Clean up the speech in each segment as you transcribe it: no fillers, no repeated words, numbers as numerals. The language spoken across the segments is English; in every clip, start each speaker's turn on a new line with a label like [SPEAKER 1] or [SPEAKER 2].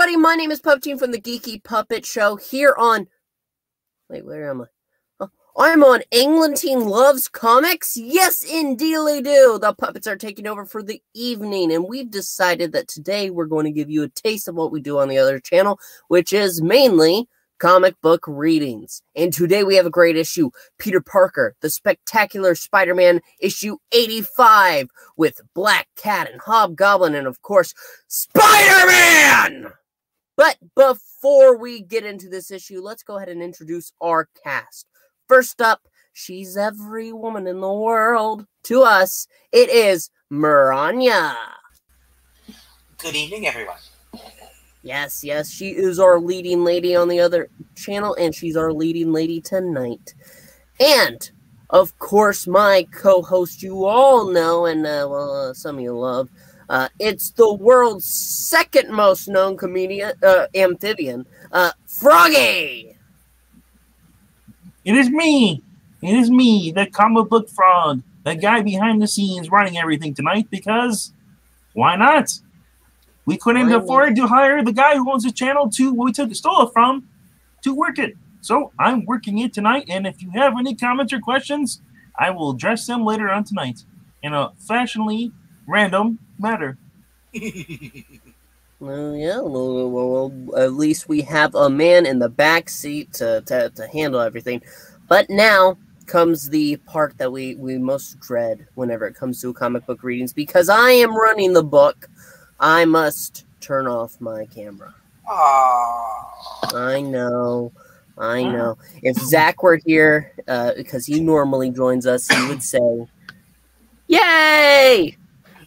[SPEAKER 1] everybody, my name is Puppet from the Geeky Puppet Show here on... Wait, where am I? I'm on Englandine Loves Comics. Yes, indeed they do. The puppets are taking over for the evening, and we've decided that today we're going to give you a taste of what we do on the other channel, which is mainly comic book readings. And today we have a great issue, Peter Parker, the Spectacular Spider-Man, issue 85, with Black Cat and Hobgoblin, and of course, Spider-Man! But before we get into this issue, let's go ahead and introduce our cast. First up, she's every woman in the world. To us, it is Miranya.
[SPEAKER 2] Good evening, everyone.
[SPEAKER 1] Yes, she is our leading lady on the other channel, and she's our leading lady tonight. And, of course, my co-host you all know, and, some of you love, it's the world's second most known comedian, amphibian, Froggy!
[SPEAKER 3] It is me, the comic book frog, the guy behind the scenes running everything tonight, because why not? We couldn't afford to hire the guy who owns the channel stole it from to work it. So I'm working it tonight, and if you have any comments or questions, I will address them later on tonight in a fashionably random matter.
[SPEAKER 1] Well, yeah, well, at least we have a man in the back seat to handle everything. But now comes the part that we most dread whenever it comes to comic book readings. Because I am running the book, I must turn off my camera.
[SPEAKER 2] Aww.
[SPEAKER 1] I know. If Zach were here, because he normally joins us, he would say, "Yay!"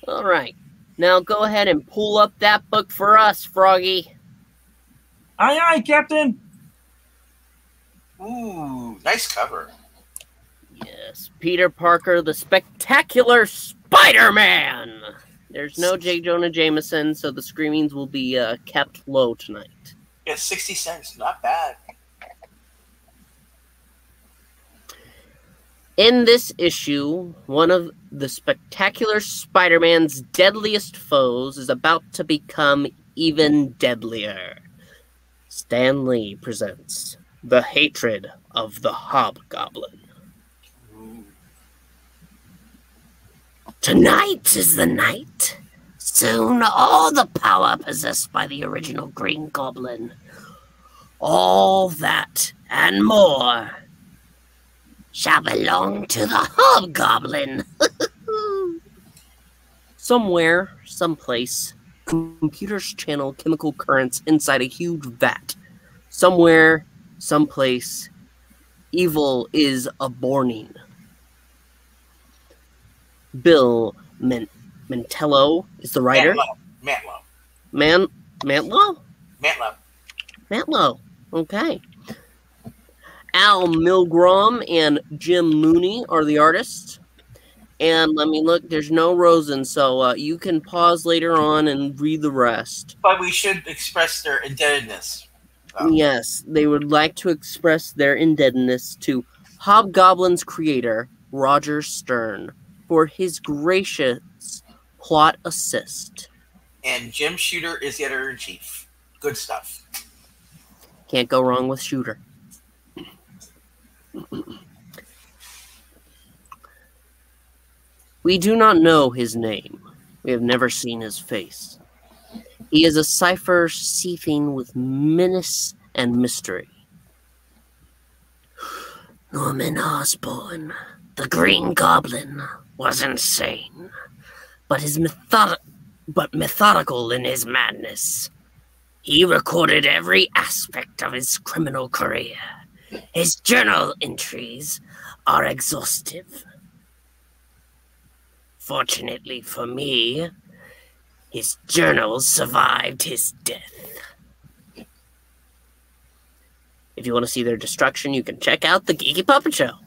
[SPEAKER 1] All right. Now go ahead and pull up that book for us, Froggy.
[SPEAKER 3] Aye, aye, Captain.
[SPEAKER 2] Ooh, nice cover.
[SPEAKER 1] Yes, Peter Parker, the Spectacular Spider-Man. There's no J. Jonah Jameson, so the screamings will be kept low tonight.
[SPEAKER 2] Yeah, 60 cents, not bad.
[SPEAKER 1] In this issue, one of the Spectacular Spider-Man's deadliest foes is about to become even deadlier. Stan Lee presents The Hatred of the Hobgoblin.
[SPEAKER 2] Ooh.
[SPEAKER 1] Tonight is the night. Soon all the power possessed by the original Green Goblin. All that and more shall belong to the Hobgoblin. Somewhere, someplace, computers channel chemical currents inside a huge vat. Somewhere, someplace, evil is a-borning. Bill Mantello is the writer. Mantlo. Okay. Al Milgrom and Jim Mooney are the artists. And let me look, there's no Rosen, so you can pause later on and read the rest.
[SPEAKER 2] But we should express their indebtedness.
[SPEAKER 1] Yes, they would like to express their indebtedness to Hobgoblin's creator, Roger Stern, for his gracious plot assist.
[SPEAKER 2] And Jim Shooter is the editor-in-chief. Good stuff.
[SPEAKER 1] Can't go wrong with Shooter. We do not know his name. We have never seen his face. He is a cipher seething with menace and mystery. Norman Osborn, the Green Goblin, was insane, but methodical in his madness. He recorded every aspect of his criminal career. His journal entries are exhaustive. Fortunately for me, his journals survived his death. If you want to see their destruction, you can check out the Geeky Puppet Show.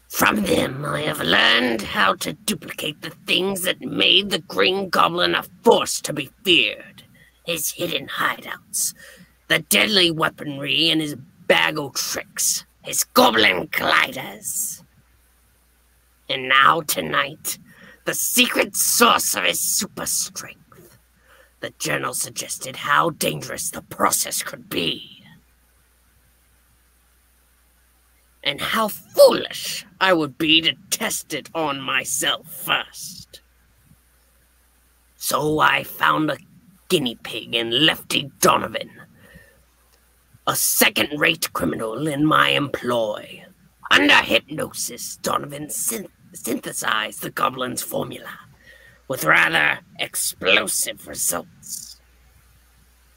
[SPEAKER 1] From them, I have learned how to duplicate the things that made the Green Goblin a force to be feared. His hidden hideouts, the deadly weaponry in his bag of tricks, his goblin gliders. And now tonight, the secret source of his super strength, the journal suggested how dangerous the process could be. And how foolish I would be to test it on myself first. So I found a guinea pig in Lefty Donovan, a second-rate criminal in my employ. Under hypnosis, Donovan synthesized the goblin's formula with rather explosive results.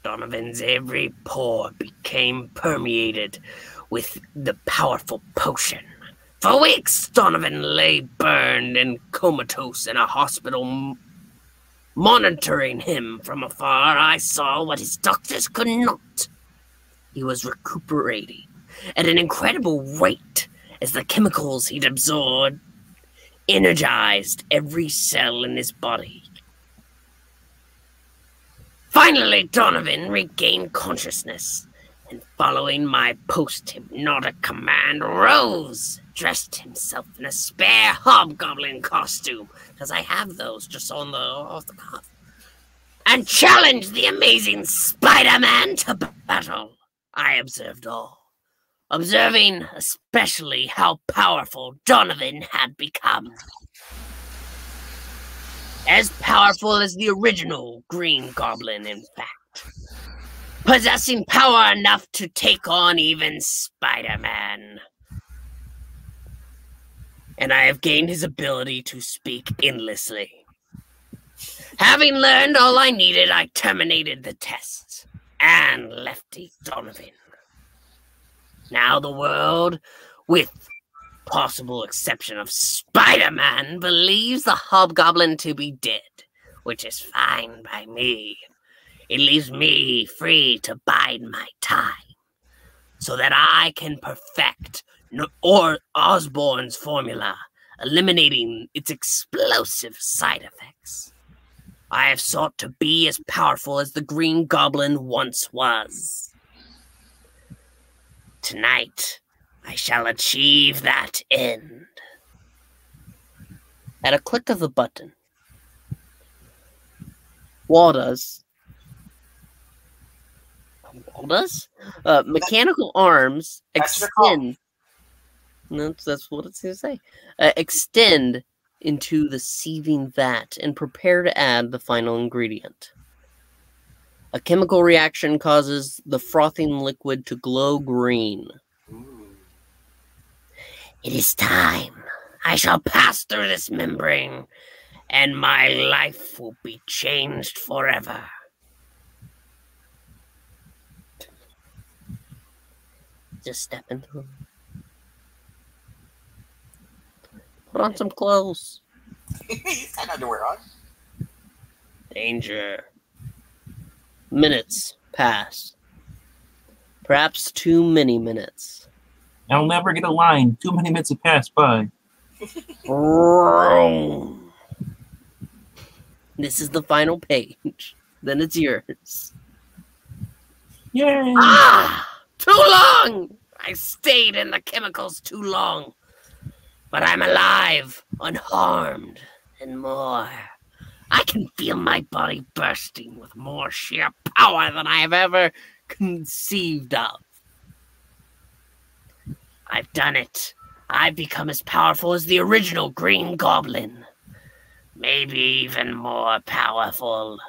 [SPEAKER 1] Donovan's every pore became permeated with the powerful potion. For weeks, Donovan lay burned and comatose in a hospital. Monitoring him from afar, I saw what his doctors could not. He was recuperating at an incredible rate as the chemicals he'd absorbed energized every cell in his body. Finally, Donovan regained consciousness, and following my post-hypnotic command, rose, dressed himself in a spare hobgoblin costume, because I have those just off the cuff, and challenged the amazing Spider-Man to battle. I observed all, observing especially how powerful Donovan had become. As powerful as the original Green Goblin, in fact. Possessing power enough to take on even Spider-Man. And I have gained his ability to speak endlessly. Having learned all I needed, I terminated the test and Lefty Donovan. Now the world, with possible exception of Spider-Man, believes the Hobgoblin to be dead, which is fine by me. It leaves me free to bide my time, so that I can perfect Osborn's formula, eliminating its explosive side effects. I have sought to be as powerful as the Green Goblin once was. Tonight, I shall achieve that end. At a click of the button, Walda's mechanical arms extend. That's what it's going to say. Extend into the seething vat and prepare to add the final ingredient. A chemical reaction causes the frothing liquid to glow green. It is time. I shall pass through this membrane, and my life will be changed forever. Just step into them. Put on some clothes.
[SPEAKER 2] He's got underwear on.
[SPEAKER 1] Danger. Minutes pass. Perhaps too many minutes.
[SPEAKER 3] I'll never get a line. Too many minutes have passed by.
[SPEAKER 1] This is the final page. Then it's yours.
[SPEAKER 3] Yay!
[SPEAKER 1] Ah! Too long! I stayed in the chemicals too long. But I'm alive, unharmed, and more. I can feel my body bursting with more sheer power than I have ever conceived of. I've done it. I've become as powerful as the original Green Goblin. Maybe even more powerful.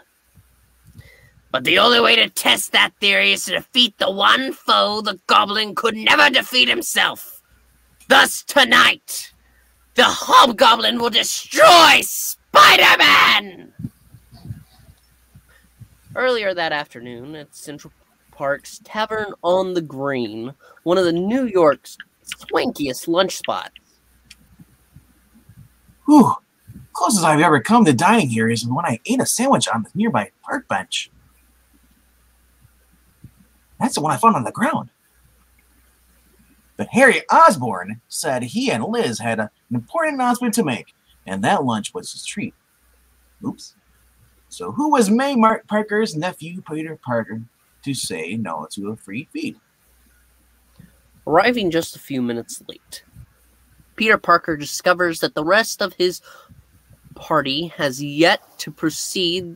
[SPEAKER 1] But the only way to test that theory is to defeat the one foe the Goblin could never defeat himself. Thus tonight, the Hobgoblin will destroy Spider-Man! Earlier that afternoon at Central Park's Tavern on the Green, one of the New York's swankiest lunch spots.
[SPEAKER 3] Whew. Closest I've ever come to dying here is when I ate a sandwich on the nearby park bench. That's the one I found on the ground. But Harry Osborn said he and Liz had an important announcement to make, and that lunch was his treat. Oops. So who was May Parker's nephew, Peter Parker, to say no to a free feed?
[SPEAKER 1] Arriving just a few minutes late, Peter Parker discovers that the rest of his party has yet to proceed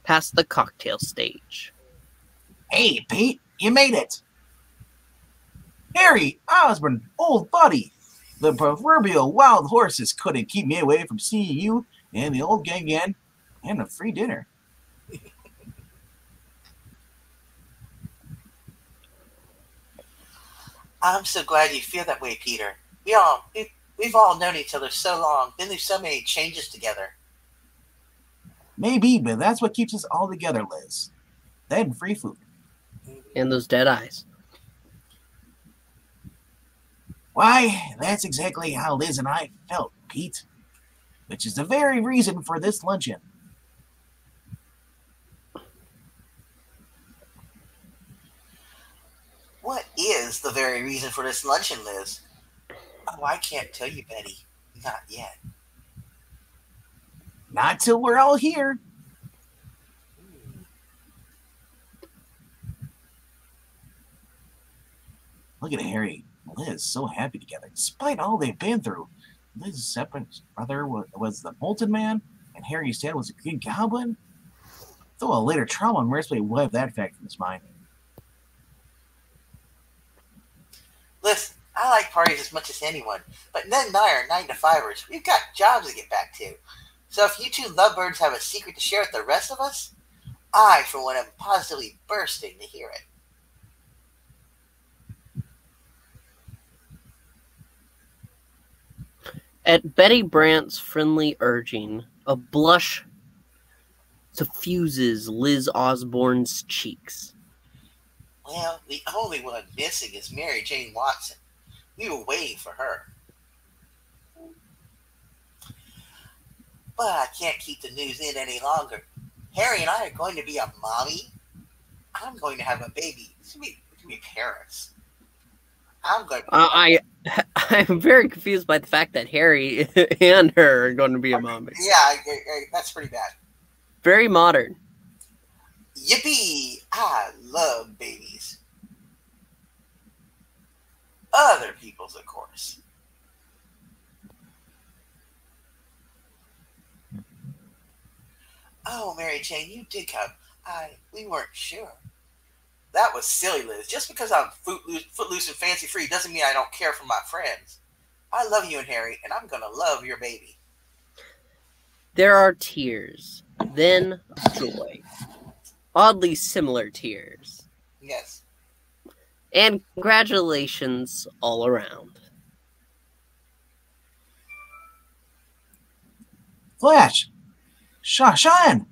[SPEAKER 1] past the cocktail stage.
[SPEAKER 3] Hey, Pete, you made it. Harry, Osborne, old buddy. The proverbial wild horses couldn't keep me away from seeing you and the old gang again, and a free dinner.
[SPEAKER 2] I'm so glad you feel that way, Peter. We've all known each other so long, been through so many changes together.
[SPEAKER 3] Maybe, but that's what keeps us all together, Liz. That and free food.
[SPEAKER 1] And those dead eyes.
[SPEAKER 3] Why, that's exactly how Liz and I felt, Pete. Which is the very reason for this luncheon.
[SPEAKER 2] What is the very reason for this luncheon, Liz? Oh, I can't tell you, Betty. Not yet.
[SPEAKER 3] Not till we're all here. Look at Harry and Liz, so happy together, despite all they've been through. Liz's separate brother was the Molten Man, and Harry's dad was a Green Goblin. Though a later trauma mercifully wiped that fact from his mind.
[SPEAKER 2] Listen, I like parties as much as anyone, but Ned and I are 9-to-5ers. We've got jobs to get back to. So if you two lovebirds have a secret to share with the rest of us, I, for one, am positively bursting to hear it.
[SPEAKER 1] At Betty Brant's friendly urging, a blush suffuses Liz Osborne's cheeks.
[SPEAKER 2] Well, the only one missing is Mary Jane Watson. We were waiting for her. But I can't keep the news in any longer. Harry and I are going to be a mommy. I'm going to have a baby. It's going to be parents. I'm going to
[SPEAKER 1] I'm very confused by the fact that Harry and her are going to be a mommy.
[SPEAKER 2] Yeah, that's pretty bad.
[SPEAKER 1] Very modern.
[SPEAKER 2] Yippee! I love babies. Other people's, of course. Oh, Mary Jane, you did come. We weren't sure. That was silly, Liz. Just because I'm footloose and fancy-free doesn't mean I don't care for my friends. I love you and Harry, and I'm going to love your baby.
[SPEAKER 1] There are tears, then joy. Oddly similar tears.
[SPEAKER 2] Yes.
[SPEAKER 1] And congratulations all around.
[SPEAKER 3] Flash! Sean!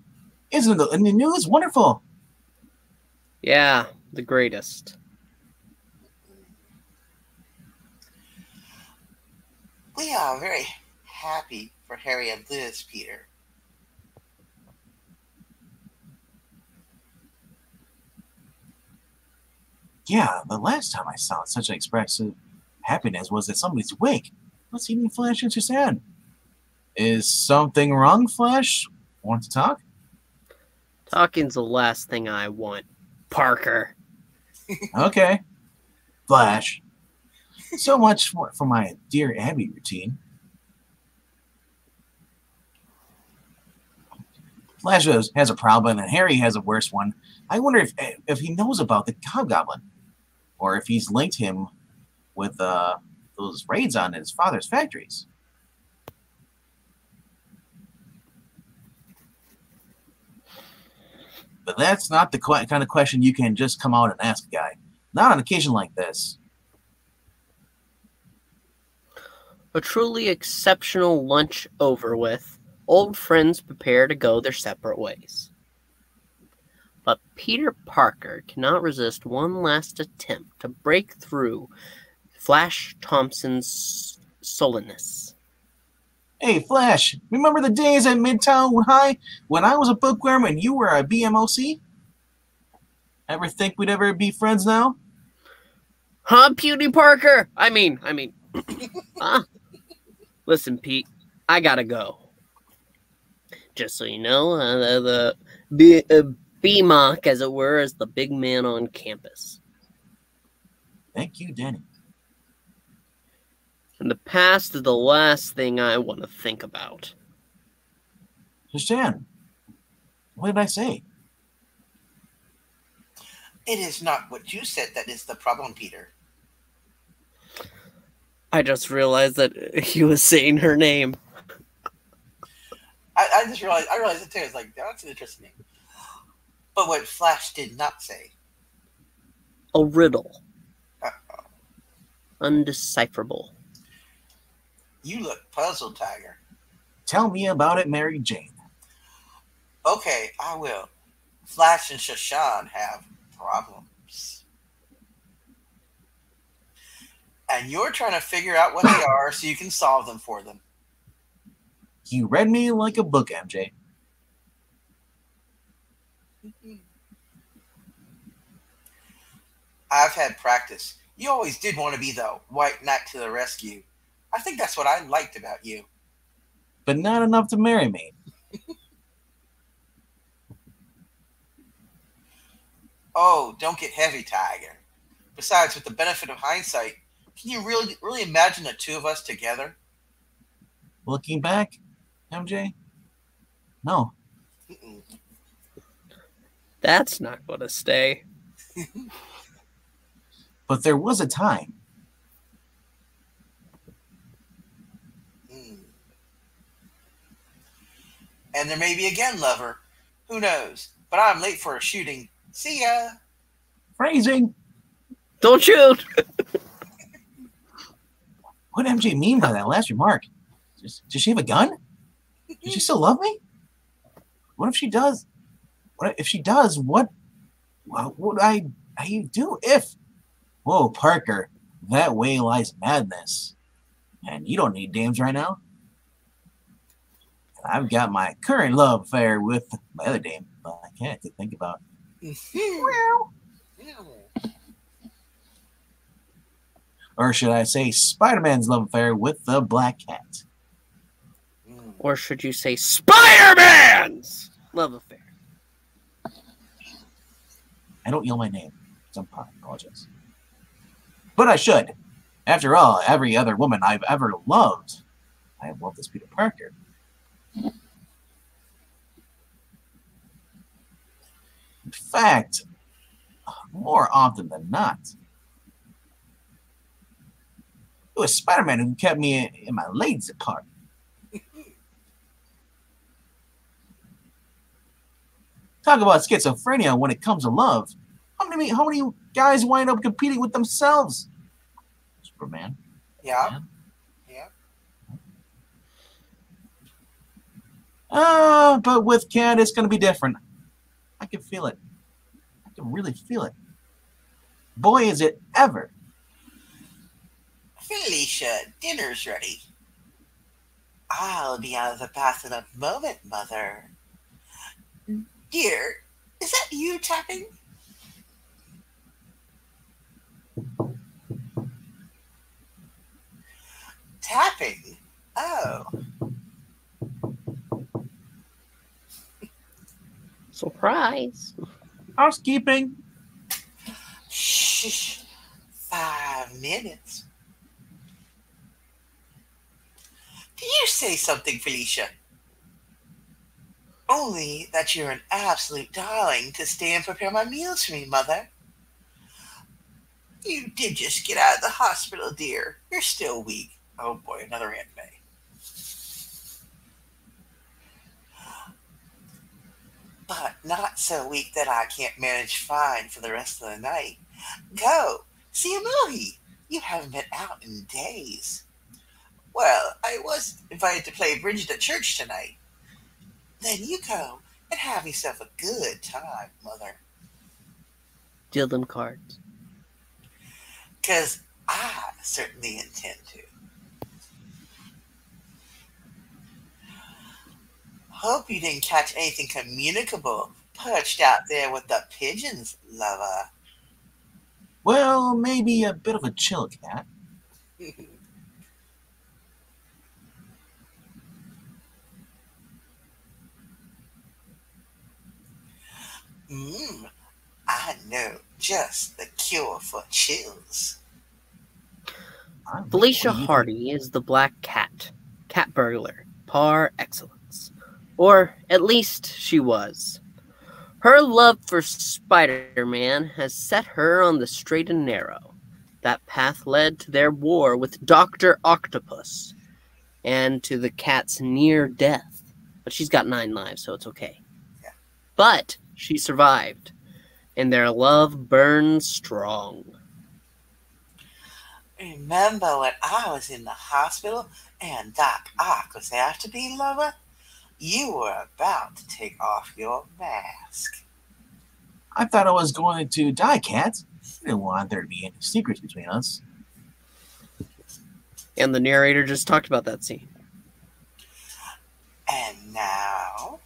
[SPEAKER 3] Isn't the news wonderful?
[SPEAKER 1] Yeah, the greatest.
[SPEAKER 2] We are very happy for Harry and Liz, Peter.
[SPEAKER 3] Yeah, the last time I saw such an expressive happiness was at somebody's wake. What's eating Flash and Suzanne? Is something wrong, Flash? Want to talk?
[SPEAKER 1] Talking's the last thing I want, Parker.
[SPEAKER 3] Okay. Flash. So much for my Dear Abby routine. Flash has a problem, and Harry has a worse one. I wonder if he knows about the Hobgoblin, or if he's linked him with those raids on his father's factories. But that's not the kind of question you can just come out and ask a guy. Not on an occasion like this.
[SPEAKER 1] A truly exceptional lunch over with, old friends prepare to go their separate ways. But Peter Parker cannot resist one last attempt to break through Flash Thompson's sullenness.
[SPEAKER 3] Hey, Flash, remember the days at Midtown High when I was a bookworm and you were a BMOC? Ever think we'd ever be friends now?
[SPEAKER 1] Huh, Pewdie Parker? I mean, Listen, Pete, I gotta go. Just so you know, the BMOC, as it were, is the big man on campus.
[SPEAKER 3] Thank you, Danny.
[SPEAKER 1] And the past is the last thing I want to think about.
[SPEAKER 3] Suzanne, What did I say?
[SPEAKER 2] It is not what you said that is the problem, Peter.
[SPEAKER 1] I just realized that he was saying her name.
[SPEAKER 2] I just realized it too. It's like, that's an interesting name. But what Flash did not say.
[SPEAKER 1] A riddle.
[SPEAKER 2] Uh-oh.
[SPEAKER 1] Undecipherable.
[SPEAKER 2] You look puzzled, Tiger.
[SPEAKER 3] Tell me about it, Mary Jane.
[SPEAKER 2] Okay, I will. Flash and Shashan have problems. And you're trying to figure out what they are so you can solve them for them.
[SPEAKER 3] You read me like a book, MJ.
[SPEAKER 2] I've had practice. You always did want to be the white knight to the rescue. I think that's what I liked about you.
[SPEAKER 3] But not enough to marry me.
[SPEAKER 2] Oh, don't get heavy, Tiger. Besides, with the benefit of hindsight, can you really imagine the two of us together?
[SPEAKER 3] Looking back, MJ? No.
[SPEAKER 2] Mm-mm.
[SPEAKER 1] That's not going to stay.
[SPEAKER 3] But there was a time.
[SPEAKER 2] And there may be again, lover. Who knows? But I'm late for a shooting. See ya.
[SPEAKER 3] Phrasing.
[SPEAKER 1] Don't shoot.
[SPEAKER 3] What did MJ mean by that last remark? Does she have a gun? Does she still love me? What if she does? What if she does? What would I do if? Whoa, Parker, that way lies madness. And you don't need dames right now. I've got my current love affair with my other dame, but I can't think about. Or should I say Spider-Man's love affair with the Black Cat?
[SPEAKER 1] Or should you say Spider-Man's love affair?
[SPEAKER 3] I don't yell my name. I apologize. But I should. After all, every other woman I've ever loved, I have loved this Peter Parker. In fact, more often than not, it was Spider-Man who kept me in my ladies' apartment. Talk about schizophrenia when it comes to love. How many guys wind up competing with themselves? Superman.
[SPEAKER 2] Yeah.
[SPEAKER 3] Yeah. But with Cat, it's going to be different. I can feel it. I can really feel it. Boy, is it ever.
[SPEAKER 2] Felicia, dinner's ready. I'll be out of the bath in a moment, Mother. Dear, is that you tapping? Tapping? Oh.
[SPEAKER 1] Surprise.
[SPEAKER 3] Housekeeping.
[SPEAKER 2] Shh. 5 minutes. Did you say something, Felicia? Only that you're an absolute darling to stay and prepare my meals for me, Mother. You did just get out of the hospital, dear. You're still weak. Oh boy, another Aunt May. But not so weak that I can't manage fine for the rest of the night. Go, see a movie. You haven't been out in days. Well, I was invited to play bridge at church tonight. Then you go and have yourself a good time, Mother.
[SPEAKER 1] Deal them cards.
[SPEAKER 2] 'Cause I certainly intend to. Hope you didn't catch anything communicable perched out there with the pigeons, lover.
[SPEAKER 3] Well, maybe a bit of a chill cat.
[SPEAKER 2] I know just the cure for chills.
[SPEAKER 1] Felicia Hardy is the Black Cat. Cat burglar. Par excellence. Or at least she was. Her love for Spider-Man has set her on the straight and narrow. That path led to their war with Dr. Octopus and to the cat's near death. But she's got 9 lives, so it's okay.
[SPEAKER 2] Yeah.
[SPEAKER 1] But she survived, and their love burns strong.
[SPEAKER 2] Remember when I was in the hospital and Doc Ock was after me, lover? You were about to take off your mask.
[SPEAKER 3] I thought I was going to die, Cat. I didn't want there to be any secrets between us.
[SPEAKER 1] And the narrator just talked about that scene.
[SPEAKER 2] And now?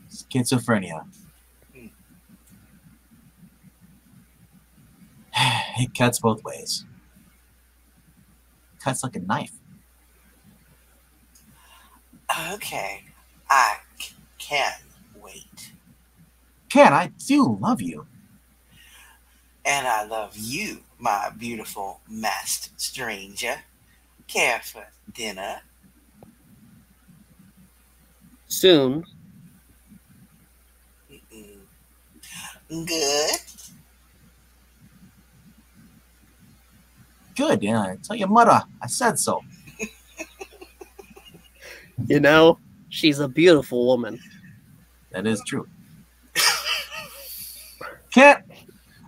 [SPEAKER 3] Schizophrenia. It cuts both ways. Cuts like a knife.
[SPEAKER 2] Okay, I can wait.
[SPEAKER 3] Cat, I do love you.
[SPEAKER 2] And I love you, my beautiful masked stranger. Care for dinner?
[SPEAKER 1] Soon.
[SPEAKER 2] Good.
[SPEAKER 3] Good, yeah. Tell your mother I said so.
[SPEAKER 1] You know, she's a beautiful woman.
[SPEAKER 3] That is true. Cat,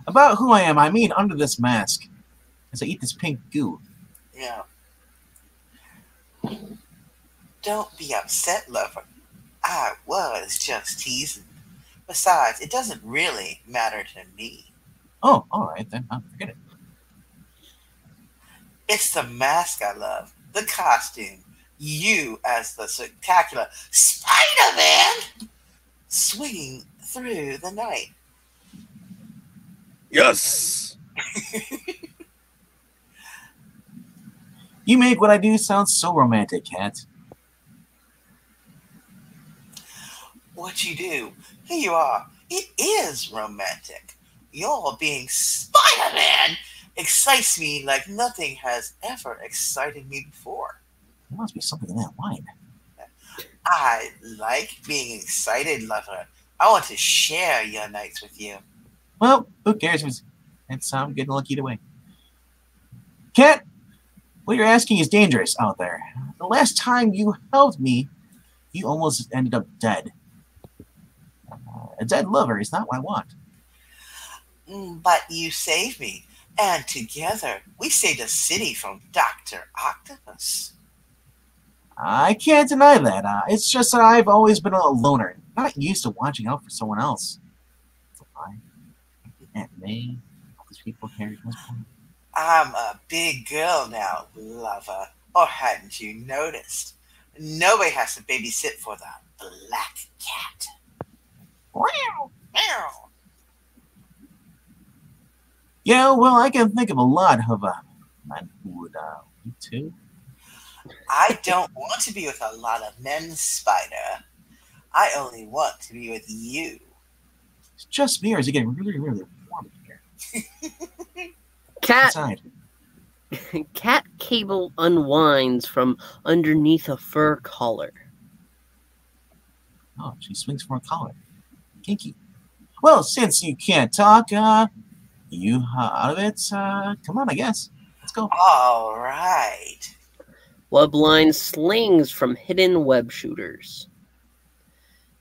[SPEAKER 3] about who I am, I mean under this mask. As I eat this pink goo.
[SPEAKER 2] Yeah. Don't be upset, lover. I was just teasing. Besides, it doesn't really matter to me.
[SPEAKER 3] Oh, all right then. Forget it.
[SPEAKER 2] It's the mask I love, the costume, you as the spectacular Spider-Man swinging through the night.
[SPEAKER 1] Yes!
[SPEAKER 3] You make what I do sound so romantic, Cat.
[SPEAKER 2] What you do, who you are, it is romantic. Your being Spider-Man excites me like nothing has ever excited me before.
[SPEAKER 3] There must be something in that wine.
[SPEAKER 2] I like being excited, lover. I want to share your nights with you.
[SPEAKER 3] Well, who cares? I'm getting lucky either way. Cat, what you're asking is dangerous out there. The last time you helped me, you almost ended up dead. A dead lover is not what I want.
[SPEAKER 2] But you saved me, and together we saved a city from Dr. Octopus.
[SPEAKER 3] I can't deny that. It's just that I've always been a loner, not used to watching out for someone else. Aunt May, all these people carry this point.
[SPEAKER 2] I'm a big girl now, lover. Or hadn't you noticed? Nobody has to babysit for the black cat. Meow, meow.
[SPEAKER 3] Yeah, well, I can think of a lot of men who would me too.
[SPEAKER 2] I don't want to be with a lot of men, Spider. I only want to be with you.
[SPEAKER 3] It's just me, or is it getting really, really warm in here?
[SPEAKER 1] Cat cable unwinds from underneath a fur collar.
[SPEAKER 3] Oh, she swings from a collar. Kinky. Well, since you can't talk, you out of it, come on, I guess. Let's go.
[SPEAKER 2] All right.
[SPEAKER 1] Webline slings from hidden web shooters.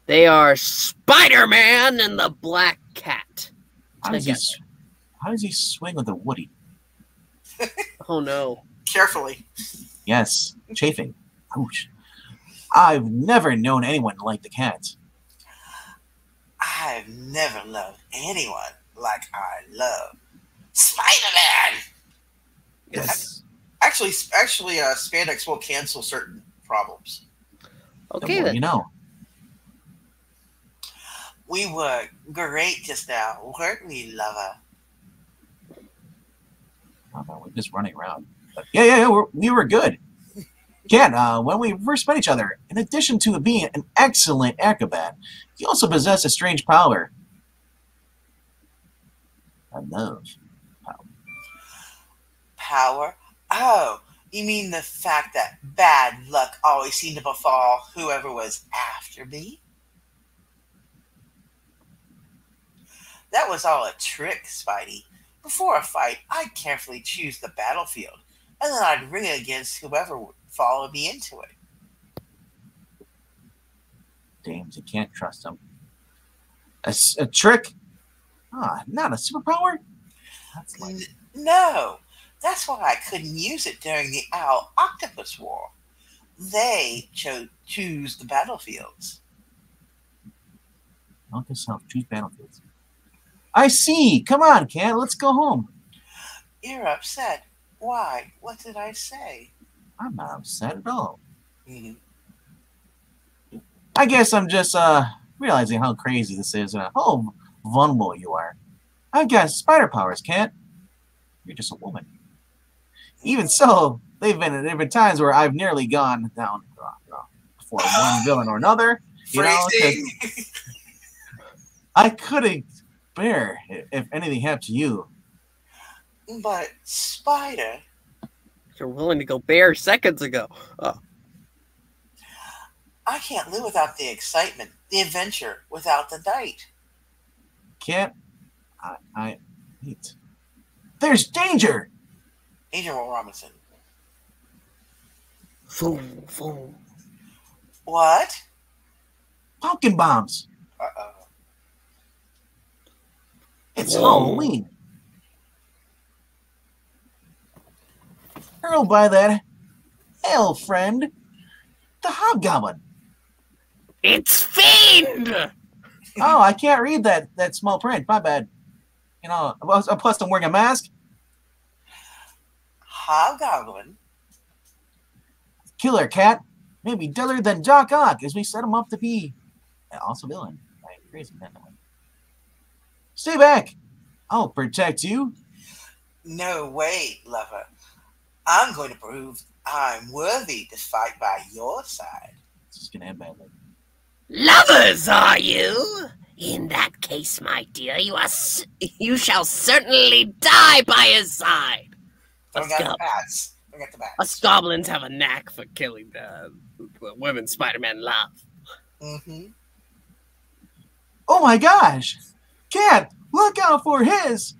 [SPEAKER 1] They are Spider-Man and the Black Cat.
[SPEAKER 3] How does he swing with a Woody?
[SPEAKER 1] Oh no.
[SPEAKER 2] Carefully.
[SPEAKER 3] Yes, chafing. Ouch. I've never known anyone like the cat.
[SPEAKER 2] I've never loved anyone like I love Spider-Man.
[SPEAKER 3] Yes.
[SPEAKER 2] Actually, spandex will cancel certain problems.
[SPEAKER 1] Okay, then.
[SPEAKER 3] You know.
[SPEAKER 2] We were great just now, weren't we, lover?
[SPEAKER 3] Oh, no, we're just running around. But yeah, we were good. Cat, when we first met each other, in addition to being an excellent acrobat, you also possess a strange power. I love power.
[SPEAKER 2] Power? Oh, You mean the fact that bad luck always seemed to befall whoever was after me? That was all a trick, Spidey. Before a fight, I'd carefully choose the battlefield, and then I'd ring it against whoever would follow me into it.
[SPEAKER 3] Damn, you can't trust him. A trick? Ah, not a superpower? That's like...
[SPEAKER 2] No, that's why I couldn't use it during the Owl-Octopus War. They choose the battlefields.
[SPEAKER 3] Help yourself, choose battlefields. I see. Come on, Cat. Let's go home.
[SPEAKER 2] You're upset. Why? What did I say?
[SPEAKER 3] I'm not upset at all.
[SPEAKER 2] Mm-hmm.
[SPEAKER 3] I guess I'm just realizing how crazy this is and how vulnerable you are. I've got spider powers, Cat. You're just a woman. Even so, there have been times where I've nearly gone down for one villain or another. You know, I couldn't bear if anything happened to you.
[SPEAKER 2] But Spider,
[SPEAKER 1] you're willing to go bare seconds ago. Oh.
[SPEAKER 2] I can't live without the excitement, the adventure, without the night.
[SPEAKER 3] Can't I hate. There's danger!
[SPEAKER 2] Danger, Will Robinson.
[SPEAKER 1] Boom, boom.
[SPEAKER 2] What?
[SPEAKER 3] Pumpkin bombs.
[SPEAKER 2] Uh-oh.
[SPEAKER 3] It's Halloween. Earl by that hell friend, the Hobgoblin.
[SPEAKER 1] It's Fiend!
[SPEAKER 3] Oh, I can't read that small print. My bad. You know, plus I'm wearing a mask.
[SPEAKER 2] Hobgoblin?
[SPEAKER 3] Killer Cat. Maybe duller than Doc Ock as we set him up to be also villain. Crazy, man. Stay back. I'll protect you.
[SPEAKER 2] No way, lover. I'm going to prove I'm worthy to fight by your side.
[SPEAKER 3] It's just going to end badly.
[SPEAKER 1] Lovers, are you? In that case, my dear, you shall certainly die by his side.
[SPEAKER 2] Don't got the bats. Don't got the bats.
[SPEAKER 1] Us goblins have a knack for killing the women Spider-Man love.
[SPEAKER 2] Mm-hmm.
[SPEAKER 3] Oh my gosh! Cat, look out for his!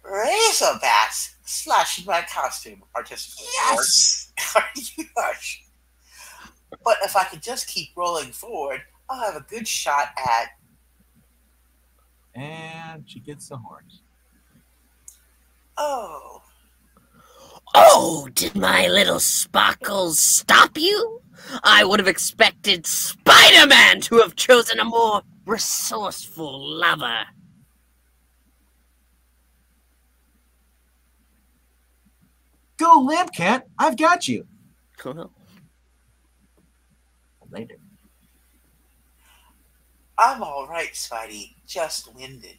[SPEAKER 2] Razor bats slashing my costume artistically.
[SPEAKER 3] Yes!
[SPEAKER 2] Are you hush? But if I could just keep rolling forward, I'll have a good shot at...
[SPEAKER 3] And she gets the horns.
[SPEAKER 2] Oh.
[SPEAKER 1] Oh, did my little sparkles stop you? I would have expected Spider-Man to have chosen a more resourceful lover.
[SPEAKER 3] Go limp, Cat. I've got you.
[SPEAKER 1] Oh, no.
[SPEAKER 3] Later.
[SPEAKER 2] I'm all right, Spidey. Just winded.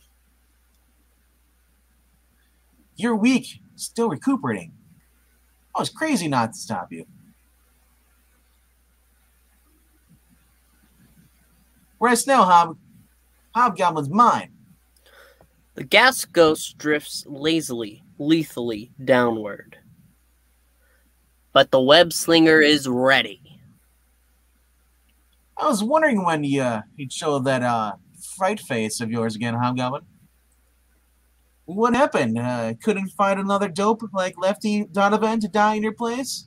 [SPEAKER 3] You're weak. Still recuperating. I was crazy not to stop you. Rest now, Hobgoblin's mine.
[SPEAKER 1] The gas ghost drifts lazily, lethally downward. But the web slinger is ready.
[SPEAKER 3] I was wondering when he'd show that fright face of yours again, Hobgoblin. What happened? Couldn't find another dope like Lefty Donovan to die in your place?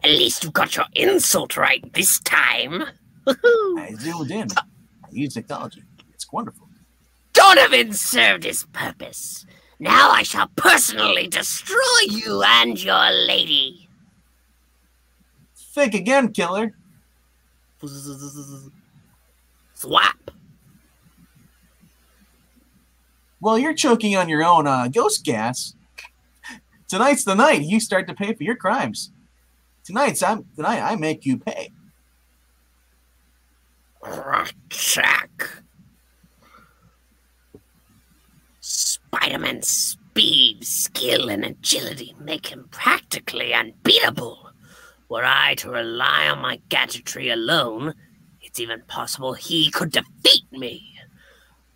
[SPEAKER 1] At least you got your insult right this time.
[SPEAKER 3] I zoomed in. I use technology. It's wonderful.
[SPEAKER 1] Donovan served his purpose. Now I shall personally destroy you and your lady.
[SPEAKER 3] Think again, killer.
[SPEAKER 1] Swap.
[SPEAKER 3] Well, you're choking on your own ghost gas. Tonight's the night you start to pay for your crimes. Tonight I make you pay.
[SPEAKER 1] Check. Spider-Man's speed, skill, and agility make him practically unbeatable. Were I to rely on my gadgetry alone, it's even possible he could defeat me.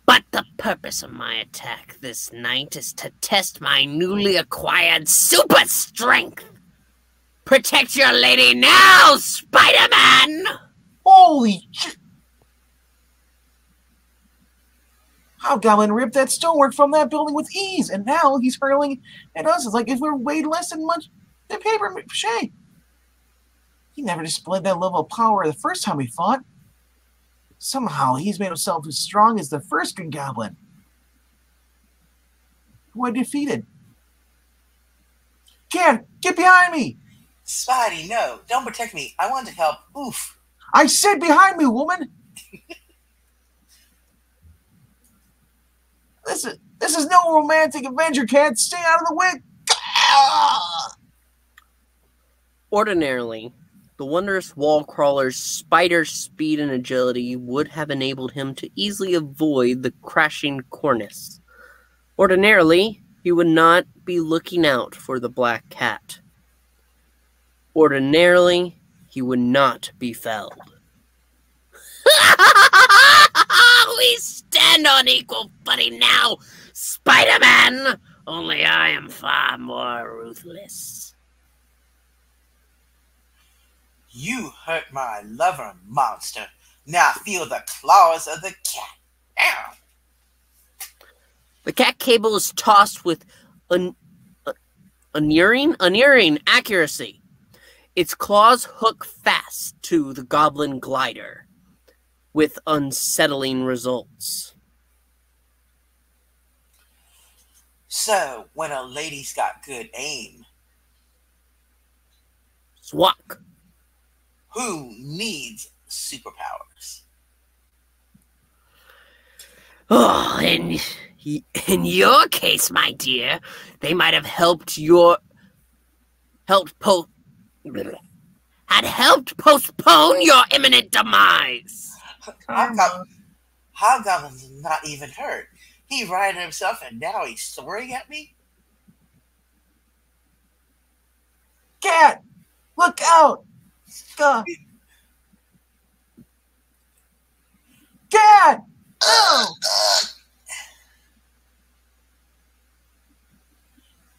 [SPEAKER 1] But the purpose of my attack this night is to test my newly acquired super strength. Protect your lady now, Spider-Man!
[SPEAKER 3] Holy shit! Hobgoblin ripped that stonework from that building with ease, and now he's hurling at us. It's like if we weighed less than much than paper mache. He never displayed that level of power the first time we fought. Somehow he's made himself as strong as the first Green Goblin, who I defeated. Cat, get behind me!
[SPEAKER 2] Spidey, no, don't protect me. I want to help. Oof.
[SPEAKER 3] I said behind me, woman! This is no romantic adventure, Cat. Stay out of the way.
[SPEAKER 1] Ordinarily, the wondrous wall crawler's spider speed and agility would have enabled him to easily avoid the crashing cornice. Ordinarily, he would not be looking out for the black cat. Ordinarily, he would not be felled. We stand on equal footing now, Spider-Man! Only I am far more ruthless.
[SPEAKER 2] You hurt my lover, monster. Now feel the claws of the cat. Ow.
[SPEAKER 1] The cat cable is tossed with unerring accuracy. Its claws hook fast to the goblin glider, with unsettling results.
[SPEAKER 2] So, when a lady's got good aim,
[SPEAKER 1] Swak.
[SPEAKER 2] who needs superpowers?
[SPEAKER 1] Oh, in your case, my dear, they might have helped postpone your imminent demise.
[SPEAKER 2] Hobgoblin's not even hurt. He righted himself and now he's soaring at me?
[SPEAKER 3] Cat, look out! Cat! Oh!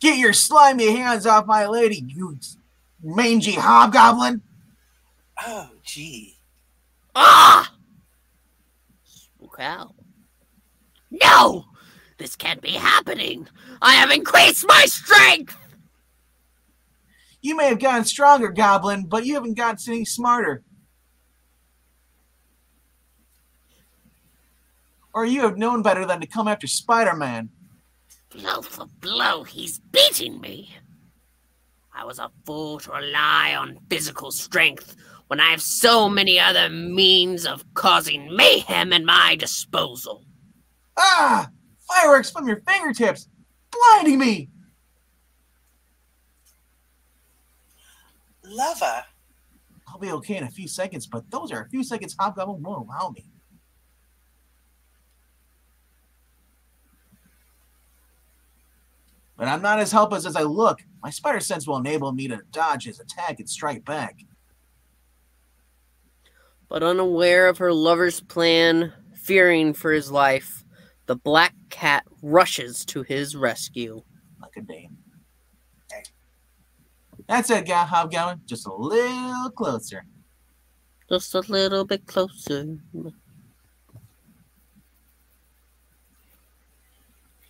[SPEAKER 3] Get your slimy hands off my lady, you mangy hobgoblin!
[SPEAKER 2] Oh, gee.
[SPEAKER 1] Ah! Wow. No! This can't be happening! I have increased my strength!
[SPEAKER 3] You may have gotten stronger, Goblin, but you haven't gotten any smarter. Or you have known better than to come after Spider-Man.
[SPEAKER 1] Blow for blow, he's beating me. I was a fool to rely on physical strength when I have so many other means of causing mayhem at my disposal.
[SPEAKER 3] Ah! Fireworks from your fingertips! Blinding me!
[SPEAKER 2] Lover?
[SPEAKER 3] I'll be okay in a few seconds, but those are a few seconds Hobgoblin won't allow me. But I'm not as helpless as I look. My spider sense will enable me to dodge his attack and strike back.
[SPEAKER 1] But unaware of her lover's plan, fearing for his life, the black cat rushes to his rescue.
[SPEAKER 3] Like a dame. Okay. That's it, Hobgoblin. Just a little closer.
[SPEAKER 1] Just a little bit closer.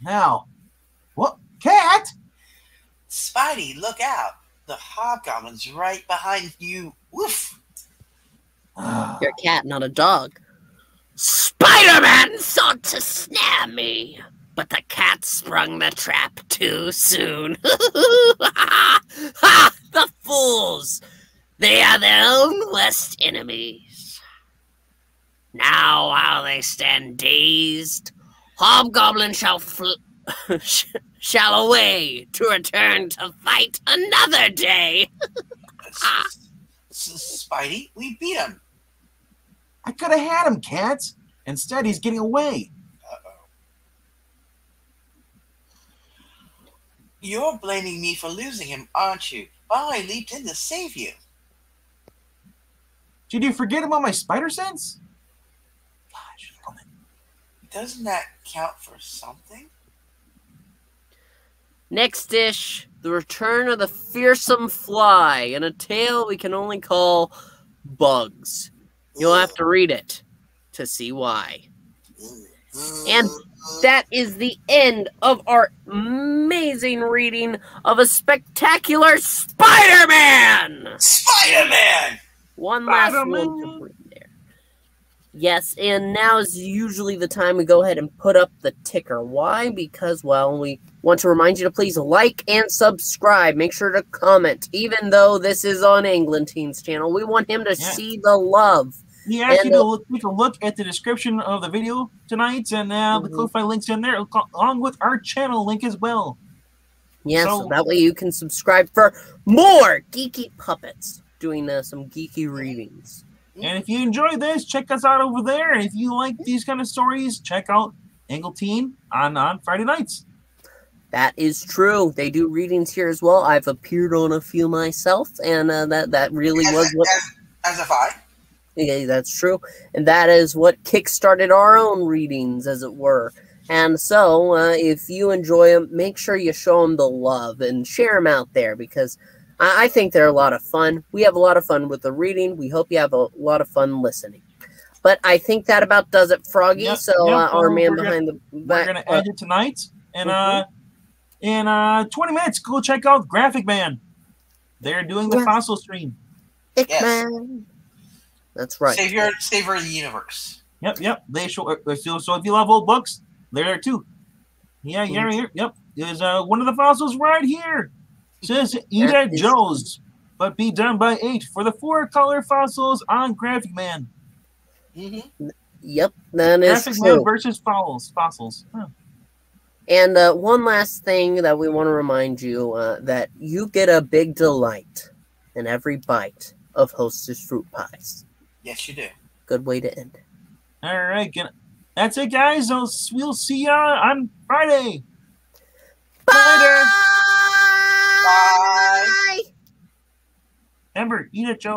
[SPEAKER 3] Now, what? Cat!
[SPEAKER 2] Spidey, look out. The Hobgoblin's right behind you. Woof!
[SPEAKER 1] You're a cat, not a dog. Spider-Man sought to snare me, but the cat sprung the trap too soon. Ha! The fools! They are their own worst enemies. Now, while they stand dazed, Hobgoblin shall away to return to fight another day.
[SPEAKER 2] Spidey, we beat him.
[SPEAKER 3] I could have had him, Cat. Instead, he's getting away.
[SPEAKER 2] Uh-oh. You're blaming me for losing him, aren't you? Well, I leaped in to save you.
[SPEAKER 3] Did you forget about my spider sense? Gosh, woman.
[SPEAKER 2] Doesn't that count for something?
[SPEAKER 1] Next dish, the return of the fearsome fly in a tale we can only call Bugs. You'll have to read it to see why. And that is the end of our amazing reading of a spectacular Spider-Man!
[SPEAKER 2] Spider-Man!
[SPEAKER 1] One last one to bring there. Yes, and now is usually the time we go ahead and put up the ticker. Why? Because, well, we want to remind you to please like and subscribe. Make sure to comment. Even though this is on Englantine's channel, we want him to see the love.
[SPEAKER 3] You actually take a look at the description of the video tonight, and the Ko-Fi link's in there, along with our channel link as well.
[SPEAKER 1] Yes, so that way you can subscribe for more Geeky Puppets, doing some geeky readings.
[SPEAKER 3] And if you enjoy this, check us out over there. And if you like these kind of stories, check out Englentine on Friday nights.
[SPEAKER 1] That is true. They do readings here as well. I've appeared on a few myself, and that really was what...
[SPEAKER 2] As have I.
[SPEAKER 1] Yeah, that's true. And that is what kickstarted our own readings, as it were. And so, if you enjoy them, make sure you show them the love and share them out there, because I think they're a lot of fun. We have a lot of fun with the reading. We hope you have a lot of fun listening. But I think that about does it, Froggy. Our man behind the back.
[SPEAKER 3] We're going to end it tonight. And in 20 minutes, go check out Graphic Man. They're doing the fossil stream.
[SPEAKER 1] Man. That's right.
[SPEAKER 2] Savior of the universe.
[SPEAKER 3] Yep. They show. So if you love old books, they're there too. Yeah, here. Yep. There's one of the fossils right here. Says eat at Joe's, but be done by 8 for the 4-color fossils on Graphic Man.
[SPEAKER 1] Yep, that is
[SPEAKER 3] Graphic
[SPEAKER 1] true.
[SPEAKER 3] Man versus fossils. Huh.
[SPEAKER 1] And one last thing that we want to remind you that you get a big delight in every bite of Hostess fruit pies.
[SPEAKER 2] Yes, you do.
[SPEAKER 1] Good way to end it.
[SPEAKER 3] All right, that's it, guys. We'll see ya on Friday.
[SPEAKER 1] Bye.
[SPEAKER 2] Bye.
[SPEAKER 3] Ember, eat it, Joe.